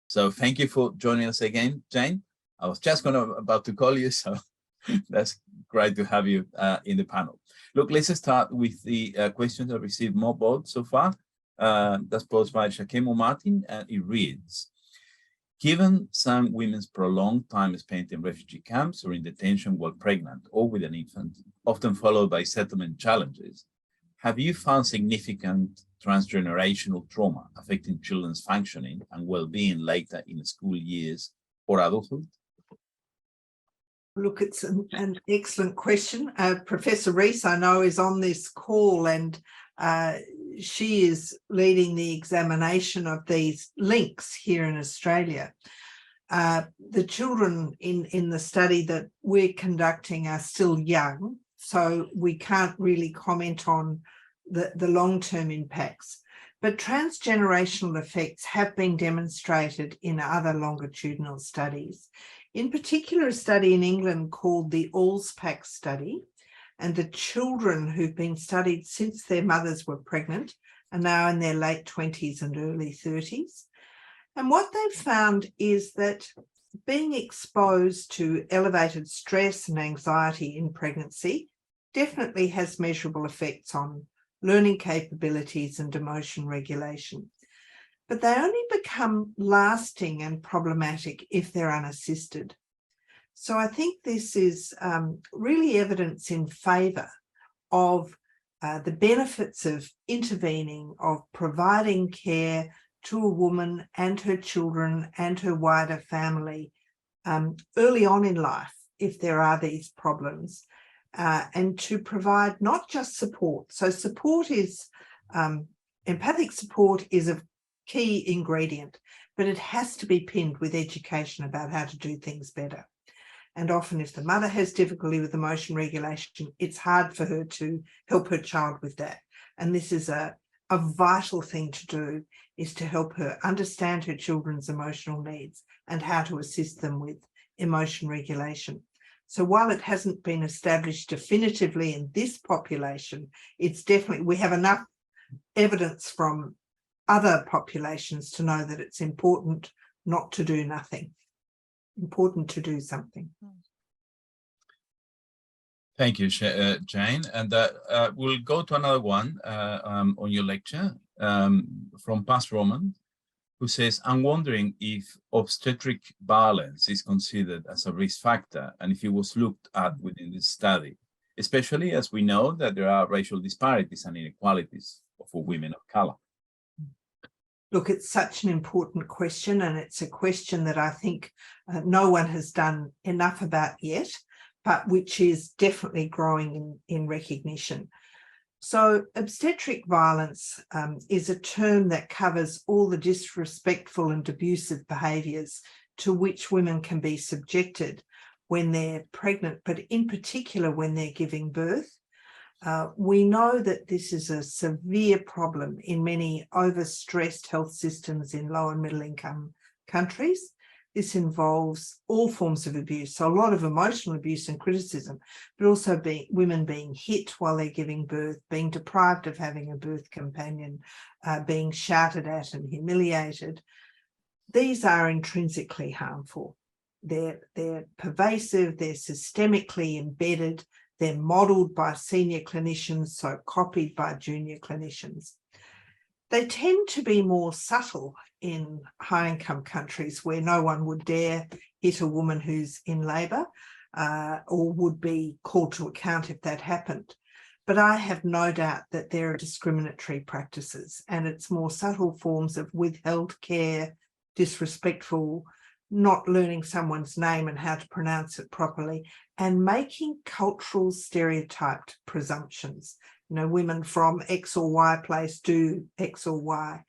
So thank you for joining us again, Jane. I was just about to call you, so that's great to have you in the panel. Look, let's start with the questions that received more votes so far. That's posed by Shakemo Martin, and it reads, given some women's prolonged time spent in refugee camps or in detention while pregnant or with an infant, often followed by settlement challenges, have you found significant transgenerational trauma affecting children's functioning and well-being later in school years or adulthood? Look, it's an excellent question. Professor Rees, I know, is on this call, and she is leading the examination of these links here in Australia. The children in the study that we're conducting are still young, so we can't really comment on the long-term impacts. But transgenerational effects have been demonstrated in other longitudinal studies. In particular, a study in England called the ALLSPAC study, and the children who've been studied since their mothers were pregnant are now in their late 20s and early 30s. And what they've found is that being exposed to elevated stress and anxiety in pregnancy definitely has measurable effects on learning capabilities and emotion regulation. But they only become lasting and problematic if they're unassisted. So I think this is really evidence in favour of the benefits of intervening, of providing care to a woman and her children and her wider family early on in life, if there are these problems, and to provide not just support. So support is, empathic support is a key ingredient, but it has to be pinned with education about how to do things better. And often if the mother has difficulty with emotion regulation, it's hard for her to help her child with that. And this is a vital thing to do, is to help her understand her children's emotional needs and how to assist them with emotion regulation. So while it hasn't been established definitively in this population, it's definitely, we have enough evidence from other populations to know that it's important not to do nothing, important to do something. Thank you, Jane. And we'll go to another one on your lecture from Past Roman, who says, I'm wondering if obstetric violence is considered as a risk factor and if it was looked at within this study, especially as we know that there are racial disparities and inequalities for women of color. Look, it's such an important question, and it's a question that I think no one has done enough about yet, but which is definitely growing in recognition. So obstetric violence is a term that covers all the disrespectful and abusive behaviours to which women can be subjected when they're pregnant, but in particular when they're giving birth. We know that this is a severe problem in many overstressed health systems in low and middle income countries. This involves all forms of abuse, so a lot of emotional abuse and criticism, but also women being hit while they're giving birth, being deprived of having a birth companion, being shouted at and humiliated. These are intrinsically harmful. They're pervasive, they're systemically embedded, they're modelled by senior clinicians, so copied by junior clinicians. They tend to be more subtle in high-income countries where no one would dare hit a woman who's in labour or would be called to account if that happened. But I have no doubt that there are discriminatory practices, and it's more subtle forms of withheld care, disrespectful, not learning someone's name and how to pronounce it properly, and making cultural stereotyped presumptions. You know, women from X or Y place do X or Y,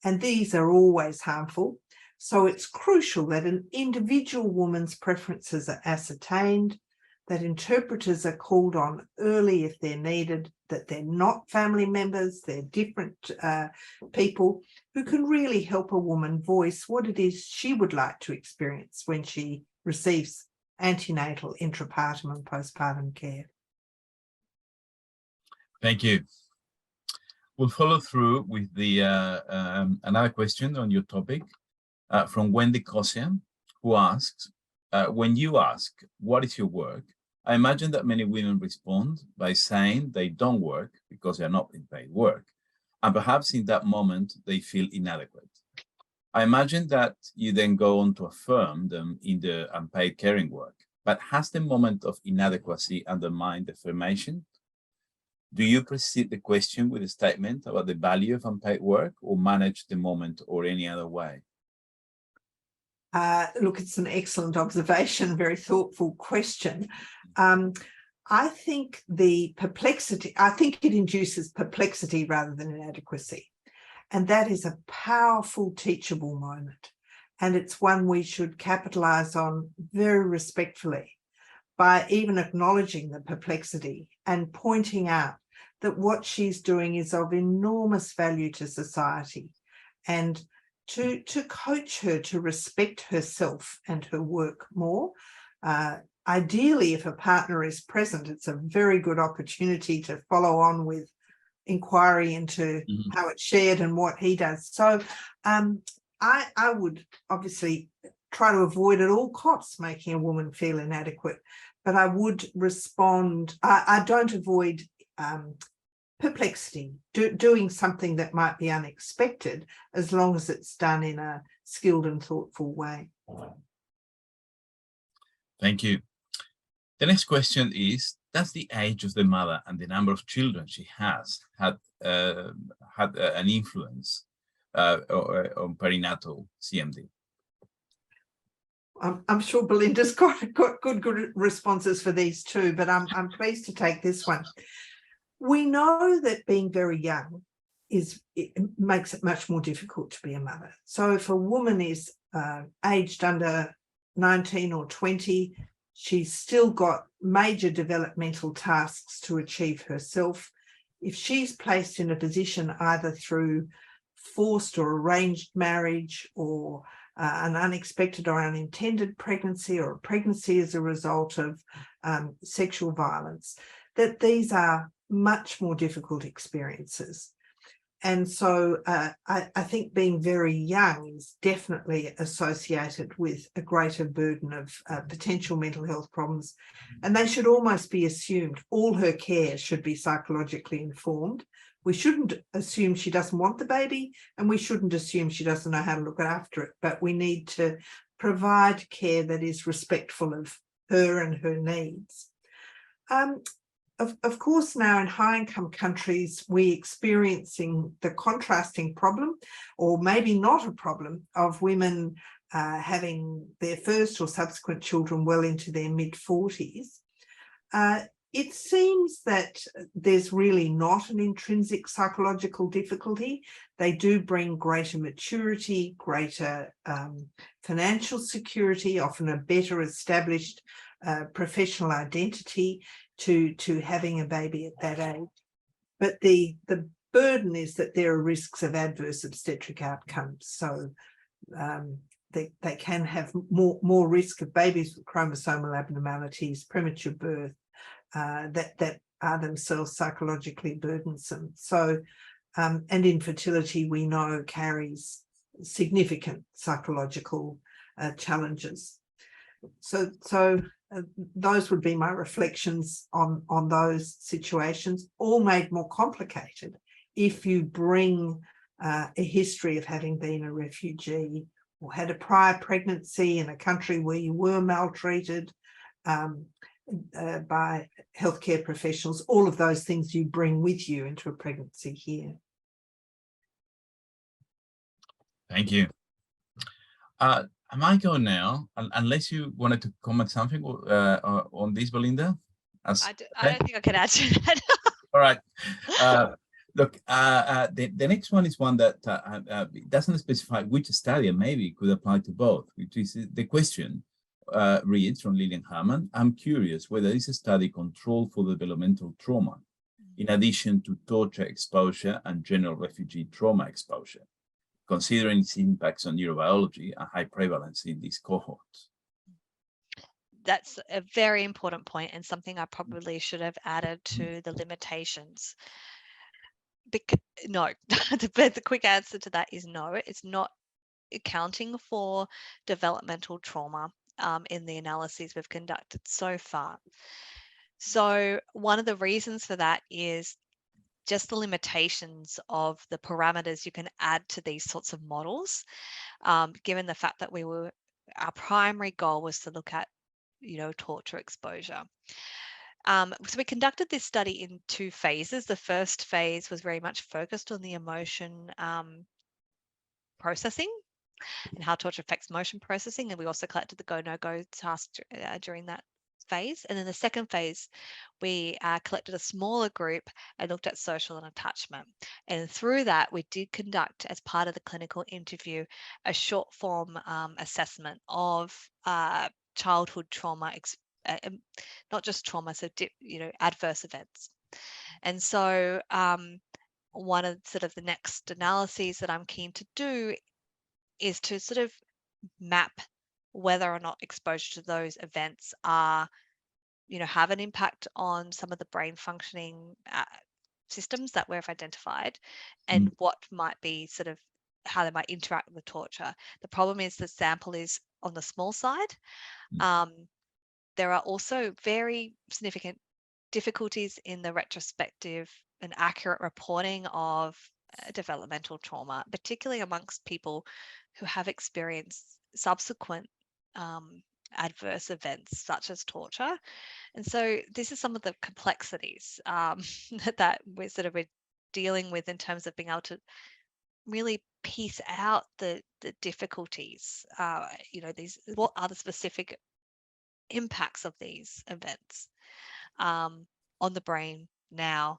and these are always harmful. So it's crucial that an individual woman's preferences are ascertained, that interpreters are called on early if they're needed, that they're not family members, they're different people who can really help a woman voice what it is she would like to experience when she receives antenatal, intrapartum and postpartum care. Thank you. We'll follow through with the another question on your topic. from Wendy Kosian, who asks, when you ask, what is your work? I imagine that many women respond by saying they don't work because they're not in paid work. And perhaps in that moment, they feel inadequate. I imagine that you then go on to affirm them in the unpaid caring work. But has the moment of inadequacy undermined the affirmation? Do you precede the question with a statement about the value of unpaid work, or manage the moment or any other way? Look, it's an excellent observation, very thoughtful question. I think it induces perplexity rather than inadequacy. And that is a powerful teachable moment. And it's one we should capitalize on very respectfully by even acknowledging the perplexity and pointing out that what she's doing is of enormous value to society, and to coach her to respect herself and her work more. Ideally, if a partner is present, it's a very good opportunity to follow on with inquiry into how it's shared and what he does. So I would obviously try to avoid at all costs making a woman feel inadequate, but I would respond. I don't avoid perplexity, doing something that might be unexpected, as long as it's done in a skilled and thoughtful way. Thank you. The next question is, does the age of the mother and the number of children she has had an influence on perinatal CMD? I'm sure Belinda's got good responses for these too, but I'm pleased to take this one. We know that being very young makes it much more difficult to be a mother. So if a woman is aged under 19 or 20, she's still got major developmental tasks to achieve herself. If she's placed in a position either through forced or arranged marriage, or an unexpected or unintended pregnancy, or a pregnancy as a result of sexual violence, that these are much more difficult experiences. And so I think being very young is definitely associated with a greater burden of potential mental health problems. And they should almost be assumed. All her care should be psychologically informed. We shouldn't assume she doesn't want the baby, and we shouldn't assume she doesn't know how to look after it, but we need to provide care that is respectful of her and her needs. Of course, now in high-income countries, we're experiencing the contrasting problem, or maybe not a problem, of women having their first or subsequent children well into their mid-40s. It seems that there's really not an intrinsic psychological difficulty. They do bring greater maturity, greater financial security, often a better established professional identity to having a baby at that age. But the burden is that there are risks of adverse obstetric outcomes. So they can have more risk of babies with chromosomal abnormalities, premature birth, that are themselves psychologically burdensome. So, and infertility, we know, carries significant psychological challenges. So those would be my reflections on those situations, all made more complicated if you bring a history of having been a refugee, or had a prior pregnancy in a country where you were maltreated by healthcare professionals. All of those things you bring with you into a pregnancy here. Thank you. I might go now, unless you wanted to comment something on this, Belinda. I don't think I can add to that. All right. Look, the next one is one that doesn't specify which study, and maybe could apply to both, which is the question reads from Lillian Hammond. I'm curious whether this study controlled for developmental trauma, in addition to torture exposure and general refugee trauma exposure, considering its impacts on neurobiology and high prevalence in these cohorts. That's a very important point, and something I probably should have added to the limitations. No, the quick answer to that is no, it's not accounting for developmental trauma in the analyses we've conducted so far. So one of the reasons for that is just the limitations of the parameters you can add to these sorts of models, given the fact that our primary goal was to look at, torture exposure. So we conducted this study in 2 phases. The first phase was very much focused on the emotion processing and how torture affects motion processing. And we also collected the go, no go task during that phase. And then the second phase, we collected a smaller group and looked at social and attachment. And through that, we did conduct, as part of the clinical interview, a short form assessment of childhood trauma, not just trauma, so adverse events. And so one of sort of the next analyses that I'm keen to do is to sort of map whether or not exposure to those events are, have an impact on some of the brain functioning systems that we've identified, and what might be sort of how they might interact with the torture. The problem is the sample is on the small side. There are also very significant difficulties in the retrospective and accurate reporting of developmental trauma, particularly amongst people who have experienced subsequent adverse events such as torture. And so this is some of the complexities that we're dealing with in terms of being able to really piece out the difficulties, what are the specific impacts of these events on the brain now,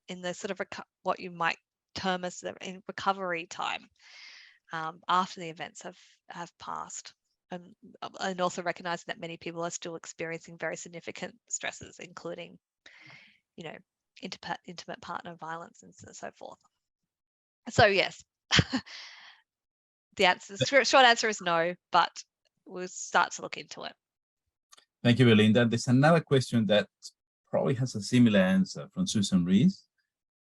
in the sort of what you might term as in recovery time after the events have passed, and also recognizing that many people are still experiencing very significant stresses, including, intimate partner violence and so forth. So yes, the short answer is no, but we'll start to look into it. Thank you, Belinda. There's another question that probably has a similar answer from Susan Rees.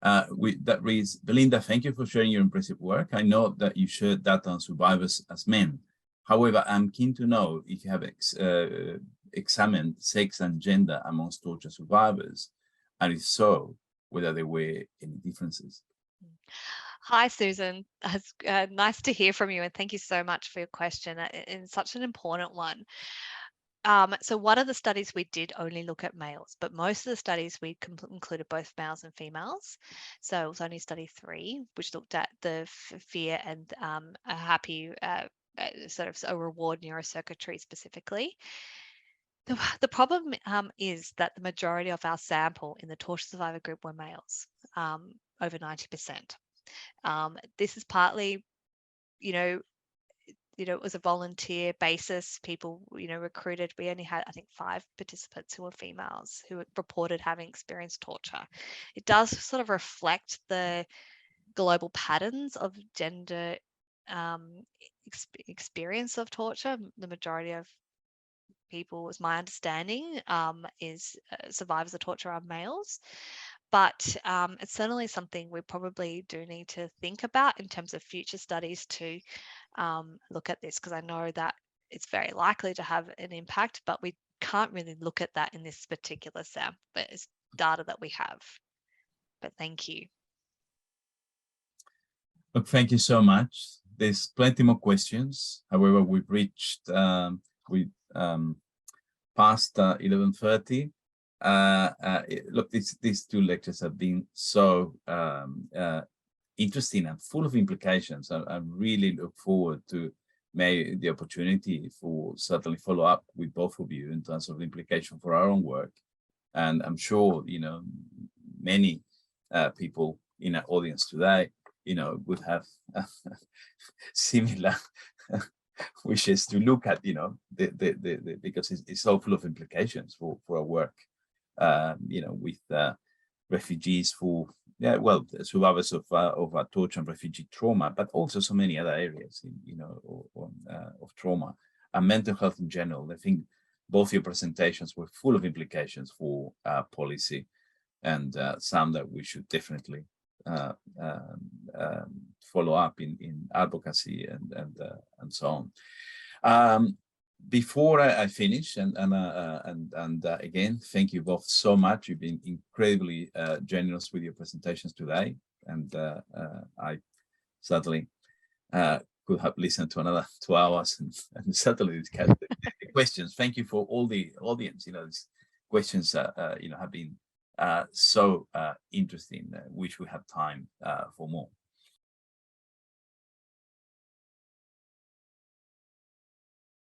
That reads, Belinda, thank you for sharing your impressive work. I know that you shared data on survivors as men. However, I'm keen to know if you have examined sex and gender amongst torture survivors, and if so, whether there were any differences. Hi, Susan. It's nice to hear from you, and thank you so much for your question. It's such an important one. So one of the studies we did only look at males, but most of the studies we included both males and females. So it was only study 3, which looked at the fear and a happy sort of a reward neurocircuitry specifically. The problem is that the majority of our sample in the torture survivor group were males, over 90%. This is partly, it was a volunteer basis. People, recruited. We only had, I think, 5 participants who were females who reported having experienced torture. It does sort of reflect the global patterns of gender experience of torture. The majority of people, as my understanding, is survivors of torture are males. But it's certainly something we probably do need to think about in terms of future studies to look at this, because I know that it's very likely to have an impact, but we can't really look at that in this particular sample. But it's data that we have. But thank you. Look, thank you so much. There's plenty more questions. However, we've reached, past 11:30. Look, these 2 lectures have been so interesting and full of implications. I really look forward to the opportunity for certainly follow up with both of you in terms of the implication for our own work. And I'm sure, many people in our audience today, would have similar wishes to look at, because it's so full of implications for our work, with refugees survivors of torture and refugee trauma, but also so many other areas, of trauma and mental health in general. I think both your presentations were full of implications for policy, and some that we should definitely follow up in advocacy and so on. Before I finish, and again, thank you both so much. You've been incredibly generous with your presentations today, and I certainly could have listened to another 2 hours and certainly discuss the questions. Thank you for all the audience. These questions, have been so interesting. Wish we had time for more.